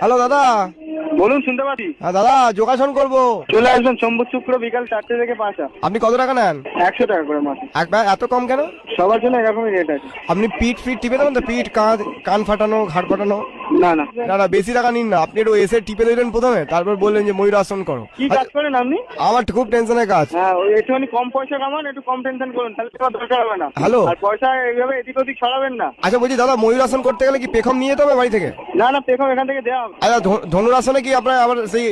Hello দাদা। বলুন, শুনতে পাচ্ছি। হ্যাঁ দাদা, যোগাসন করবো। চলে আসবেন সোমবার শুক্র বিকাল 4টে থেকে 5টা। আপনি কত টাকা নেন? 100 টাকা করে মাসে। একবার এত কম কেন? সবার জন্য এরকমই রেট আছে। আপনি পিঠ টিপে দেবেন তো? পিঠ, কাঁধ, কান ফাটানো, ঘাড় ফাটানো? না না না না, বেশি টাকা নিন না। আপনি একটু এসে টিপে দিলেন প্রথমে, তারপর বললেন যে ময়ূরাসন করো। কি কাজ করেন আপনি? আমার খুব টেনশনের কাজ। হ্যাঁ, ওই একটুখানি কম পয়সা কামান, একটু কম টেনশন করুন, তাহলে তোমার দরকার হবে না। হ্যালো। আর পয়সা এইভাবে এদিক ওদিক ছড়াবেন না। আচ্ছা বলছি দাদা, ময়ূরাসন করতে গেলে কি পেখম নিয়ে যেতে হবে বাড়ি থেকে? না না, পেখম এখান থেকে দেওয়া হবে। আচ্ছা, ধনুরাসনে কি আপনার আবার সেই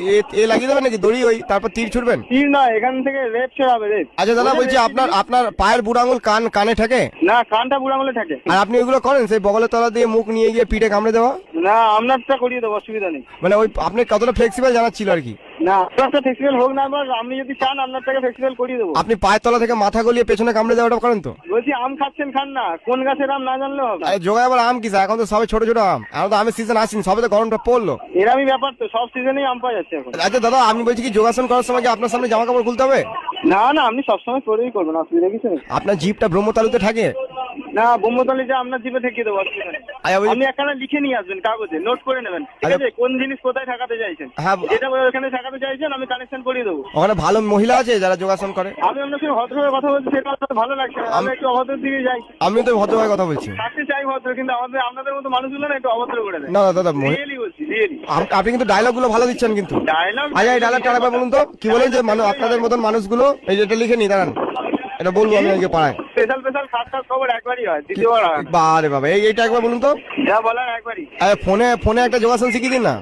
লাগিয়ে দেবেন নাকি দড়ি, ওই তারপর তীর ছুটবেন? তীর নয়, এখান থেকে রেপ ছড়াবে, রেপ। আচ্ছা দাদা বলছি, আপনার পায়ের বুড়ো আঙুল কানে থাকে? না, কানটা বুড়া আঙুলে থাকে। আর আপনি ওইগুলো করেন, সেই বগলের তলা দিয়ে মুখ নিয়ে গিয়ে পিঠে কামড়ে দেওয়া? না, আপনারটা করিয়ে দেবো, অসুবিধা নেই। মানে ওই আপনি কতটা ফ্লেক্সিবল জানাচ্ছিল আর কি। না, আপনারটা ফেস্টিভ্যাল হোক না, আবার আপনি যদি চান আপনারটাকে ফেস্টিভ্যাল করিয়ে দেবো। আপনি পায়ের তলা থেকে মাথা গলিয়ে পেছনে কামড়ে দেওয়াটা করেন তো? বলছি, আম খাচ্ছেন, খান না, কোন গাছের আম না জানলেও হবে। আরে জোগায় আবার আম কিসা? এখন তো সবে ছোট ছোট আম, এখন তো আমের সিজন আসেনি, সবে তো গরমটা পড়লো। এরমই ব্যাপার তো, সব সিজনেই আম পাওয়া যাচ্ছে এখন। আচ্ছা দাদা, আমি বলছি কি, যোগাসন করার সময় কি আপনার সামনে জামা কাপড় খুলতে হবে? না না, আপনি সবসময় করেই করবেন, অসুবিধা কিছু নেই। আপনার জিপটা ব্রহ্মতালুতে থাকে? না, বোম্বতালি যে আপনার জিপে ঠেকিয়ে দেবো, অসুবিধা নেই। আচ্ছা বলছি, আপনি একখানা লিখে নিয়ে আসবেন কাগজে, নোট করে নেবেন, ঠিক আচ্ছা। আছে? কোন জিনিস কোথায় ঠেকাতে চাইছেন, হ্যাঁ। যেটা ওখানে ঠেকাতে চাইছেন আমি কানেকশন করিয়ে দেবো। ওখানে ভালো মহিলা আছে যারা যোগাসন করে? আমি আপনার সঙ্গে ভদ্রভাবে কথা বলছি, সেটা আপনার ভালো লাগছে না, আমি একটু অভদ্রের দিকে যাই। আমি তো ভদ্রভাবে কথা বলছি। থাকতে চাই ভদ্র, কিন্তু আপনাদের মতো মানুষগুলো না একটু অভদ্র করে দেয়। না না দাদা, রিয়েলি বলছি, রিয়েলি। আপনি কিন্তু ডায়লগ গুলো ভালো দিচ্ছেন কিন্তু। ডায়লগ। আচ্ছা, এই ডায়লগটা আরেকবার বলুন তো, কি বলেন যে আপনাদের মতন মানুষগুলো, এই যেটা লিখে নি দাঁড়ান, এটা বলবো আমি আজকে পাড়ায়। স্পেশাল স্পেশাল খাস খাস খবর একবারই হয়, দ্বিতীয়বার হয় না। বারে বাবা, এইটা একবার বলুন তো। যা বলার একবারই। আরে ফোনে একটা যোগাসন শিখিয়ে দিন না।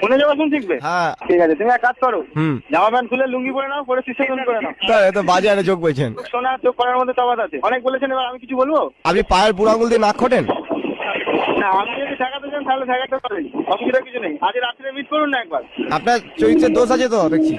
ফোনে যোগাসন শিখবে? হ্যাঁ ঠিক আছে, তুমি এক কাজ করো, হুম। জামা প্যান্ট খুলে লুঙ্গি পরে নাও, পরে সিস্টেম করে নাও। তা এত বাজে একটা যোগ বলছেন। সোনা চোখ করার মধ্যে তফাৎ আছে, অনেক বলেছেন, এবার আমি কিছু বলবো? আপনি পায়ের বুড়ো আঙুল দিয়ে নাক খোটেন? না, আপনি যদি ঠেকাতে চান তাহলে ঠেকাতে পারেন, অসুবিধা কিছু নেই। আজ রাত্রে মিট করুন না একবার। আপনার চরিত্রের দোষ আছে তো দেখছি।